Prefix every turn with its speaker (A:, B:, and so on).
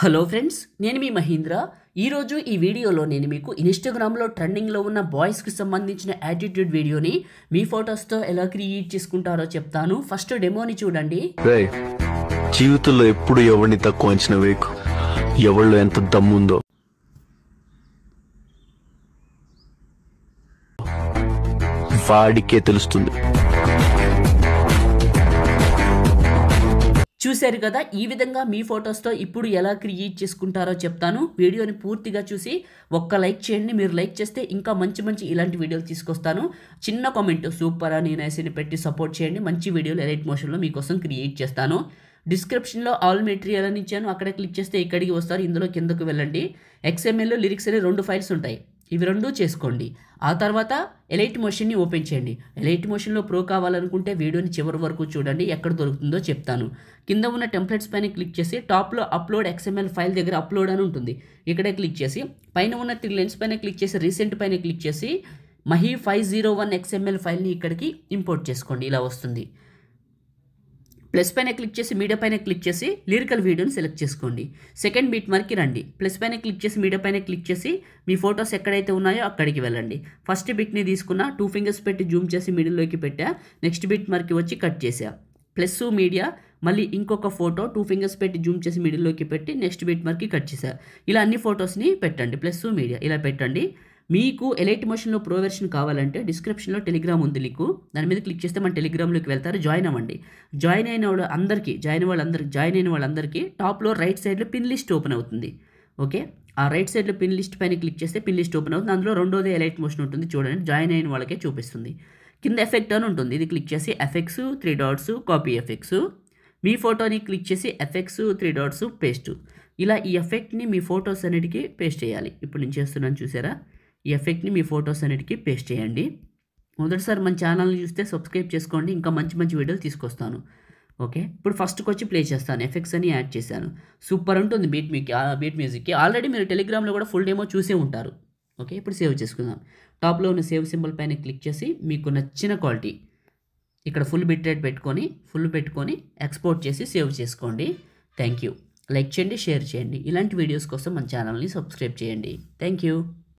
A: Hello friends, నేను మీ మహీంద్ర. ఈరోజు ఈ వీడియోలో నేను మీకు ఇన్స్టాగ్రామ్లో ట్రెండింగ్లో ఉన్న బాయ్స్కి సంబంధించిన యాటిట్యూడ్ వీడియోని మీ ఫొటోస్తో ఎలా క్రియేట్ చేసుకుంటారో చెప్తాను. ఫస్ట్ డెమోని చూడండి.
B: జీవితంలో ఎప్పుడు ఎవరిని తక్కువ అంచనా వేయకు. ఎవరిలో ఎంత దమ్ముందో వాడికే తెలుస్తుంది.
A: చూశారు కదా, ఈ విధంగా మీ ఫొటోస్తో ఇప్పుడు ఎలా క్రియేట్ చేసుకుంటారో చెప్తాను. వీడియోని పూర్తిగా చూసి ఒక్క లైక్ చేయండి. మీరు లైక్ చేస్తే ఇంకా మంచి మంచి ఇలాంటి వీడియోలు తీసుకొస్తాను. చిన్న కామెంట్ సూపర్ అని నేనేసిని పెట్టి సపోర్ట్ చేయండి. మంచి వీడియోలు ఎలైట్ మోషన్లో మీకోసం క్రియేట్ చేస్తాను. డిస్క్రిప్షన్లో ఆల్ మెటీరియల్ అని ఇచ్చాను, అక్కడ క్లిక్ చేస్తే ఇక్కడికి వస్తారు. ఇందులో కిందకు వెళ్ళండి. XML లిరిక్స్ అనే 2 ఫైల్స్ ఉంటాయి, ఇవి 2 చేసుకోండి. ఆ తర్వాత ఎలైట్ మోషన్ని ఓపెన్ చేయండి. ఎలైట్ మోషన్లో ప్రో కావాలనుకుంటే వీడియోని చివరి వరకు చూడండి, ఎక్కడ దొరుకుతుందో చెప్తాను. కింద ఉన్న టెంప్లెట్స్ పైన క్లిక్ చేసి టాప్లో అప్లోడ్ XML ఫైల్ దగ్గర అప్లోడ్ అని ఉంటుంది, ఇక్కడే క్లిక్ చేసి పైన ఉన్న 3 లైన్స్ పైన క్లిక్ చేసి రీసెంట్ పైన క్లిక్ చేసి మహీ 501 XML ఫైల్ని ఇక్కడికి ఇంపోర్ట్ చేసుకోండి. ఇలా వస్తుంది. ప్లస్ పైన క్లిక్ చేసి మీడియా పైన క్లిక్ చేసి లిరికల్ వీడియోని సెలెక్ట్ చేసుకోండి. సెకండ్ బీట్ మార్క్కి రండి. ప్లస్ పైన క్లిక్ చేసి మీడియా పైన క్లిక్ చేసి మీ ఫొటోస్ ఎక్కడైతే ఉన్నాయో అక్కడికి వెళ్ళండి. ఫస్ట్ బిట్ని తీసుకున్న 2 ఫింగర్స్ పెట్టి జూమ్ చేసి మిడిల్లోకి పెట్టా. నెక్స్ట్ బిట్ మార్క్కి వచ్చి కట్ చేసా. ప్లస్ మీడియా మళ్ళీ ఇంకొక ఫోటో 2 ఫింగర్స్ పెట్టి జూమ్ చేసి మిడిల్లోకి పెట్టి నెక్స్ట్ బిట్ మార్క్కి కట్ చేసా. ఇలా అన్ని ఫొటోస్ని పెట్టండి. ప్లస్ మీడియా ఇలా పెట్టండి. మీకు ఎలైట్ మోషన్లో ప్రో వెర్షన్ కావాలంటే డిస్క్రిప్షన్లో టెలిగ్రామ్ ఉంది లింకు, దాని మీద క్లిక్ చేస్తే మన టెలిగ్రామ్లోకి వెళ్తారు. జాయిన్ అవ్వండి. జాయిన్ అయిన వాళ్ళందరికీ టాప్లో రైట్ సైడ్లో పిన్ లిస్ట్ ఓపెన్ అవుతుంది. ఓకే, ఆ రైట్ సైడ్లో పిన్ లిస్ట్ పైన క్లిక్ చేస్తే పిన్ లిస్ట్ ఓపెన్ అవుతుంది. అందులో రెండోది ఎలైట్ మోషన్ ఉంటుంది, చూడండి. జాయిన్ అయిన వాళ్ళకే చూపిస్తుంది. కింద ఎఫెక్ట్ అని ఉంటుంది, ఇది క్లిక్ చేసి ఎఫెక్ట్స్ 3 డాట్స్ కాపీ ఎఫెక్ట్స్. మీ ఫోటోని క్లిక్ చేసి ఎఫెక్ట్స్ 3 డాట్స్ పేస్ట్. ఇలా ఈ ఎఫెక్ట్ని మీ ఫొటోస్ అన్నిటికీ పేస్ట్ చేయాలి. ఇప్పుడు నేను చేస్తున్నాను, చూసారా? ఈ ఎఫెక్ట్ని మీ ఫొటోస్ అన్నిటికీ పేస్ట్ చేయండి. మొదటిసారి మన ఛానల్ని చూస్తే సబ్స్క్రైబ్ చేసుకోండి, ఇంకా మంచి మంచి వీడియోలు తీసుకొస్తాను. ఓకే, ఇప్పుడు ఫస్ట్కి వచ్చి ప్లే చేస్తాను. ఎఫెక్ట్స్ అని యాడ్ చేశాను. సూపర్ ఉంటుంది బీట్ మ్యూజిక్కి. ఆల్రెడీ మీరు టెలిగ్రామ్లో కూడా ఫుల్ డెమో చూసే ఉంటారు. ఓకే, ఇప్పుడు సేవ్ చేసుకుందాం. టాప్లో ఉన్న సేవ్ సింబల్ పైన క్లిక్ చేసి మీకు నచ్చిన క్వాలిటీ ఇక్కడ ఫుల్ బిట్ రేట్ పెట్టుకొని ఎక్స్పోర్ట్ చేసి సేవ్ చేసుకోండి. Thank you. లైక్ చేయండి, షేర్ చేయండి. ఇలాంటి వీడియోస్ కోసం మన ఛానల్ని సబ్స్క్రైబ్ చేయండి. Thank you.